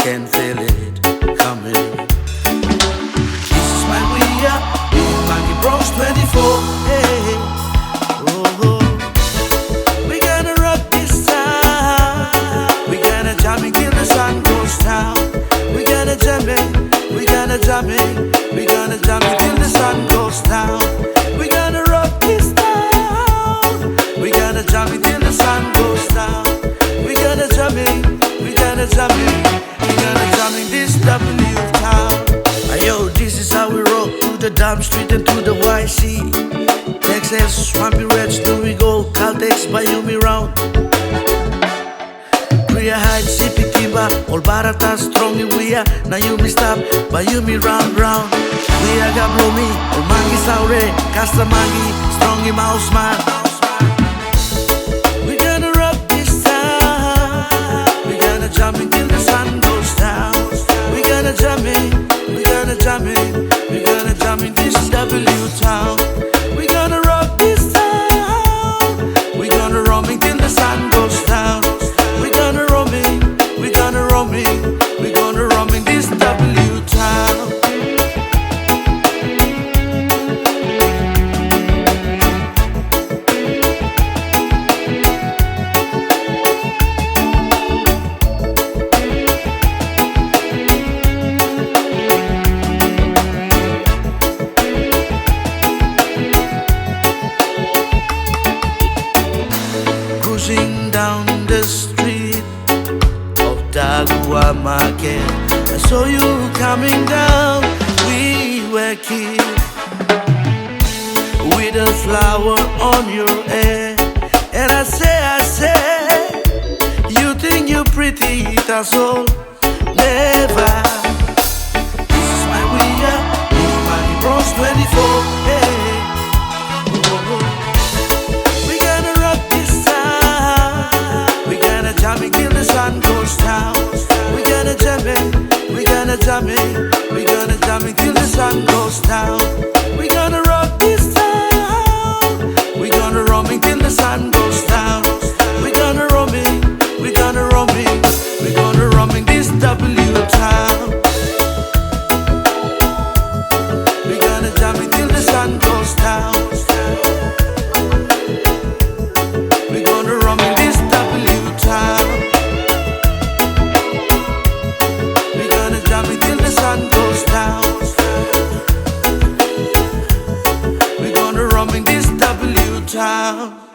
can feel it coming. This is why we are Monkey Bros 24. Hey, oh, we gonna rock this town. We gonna jam it till the sun goes down. We gonna jam it, we gonna jam it, we gonna jam it till the sun goes down. We gonna rock this town. We gonna jam it till the sun goes down. We gonna jam it, we gonna jam it, we gonna jam in this W town. Yo, this is how we rock to the Dam Street and to the YC. Texas, Swampy Reds, do we go? Caltex, Bayumi round. Priya Heights, Sepik, all Barata, strong we are. Now you me stop, Bayumi round. We are Gablomi, all Mangi Saure, Casta Mangi, strong in Mouse Man. We gonna rock this town. We gonna jump it till the sun goes down. We gonna jump it, we gonna jump it, we gonna jump in this W town. We gonna rock this town. We gonna roam it till the sun goes down. We gonna roam it, we gonna roam it, we gonna roam in this W town. Cruising down the street of Dagua Market, I saw you coming down. We were kids with a flower on your head, and I say, you think you're pretty, that's all. Never. This is why we are Monkey Bros 24. Hey. We gonna rock this town. We gonna jam it till the sun goes down. We gonna jam it, we gonna jam it, we gonna jam it till the sun goes down. We gonna rock this town. We gonna roam it till the sun goes down. We gonna roam it, we gonna roam it, we gonna roam in this W town. We gonna jam it till the sun goes down. We gonna roam in this W town. We gonna jam it till the sun goes down. We gonna roam in this W town.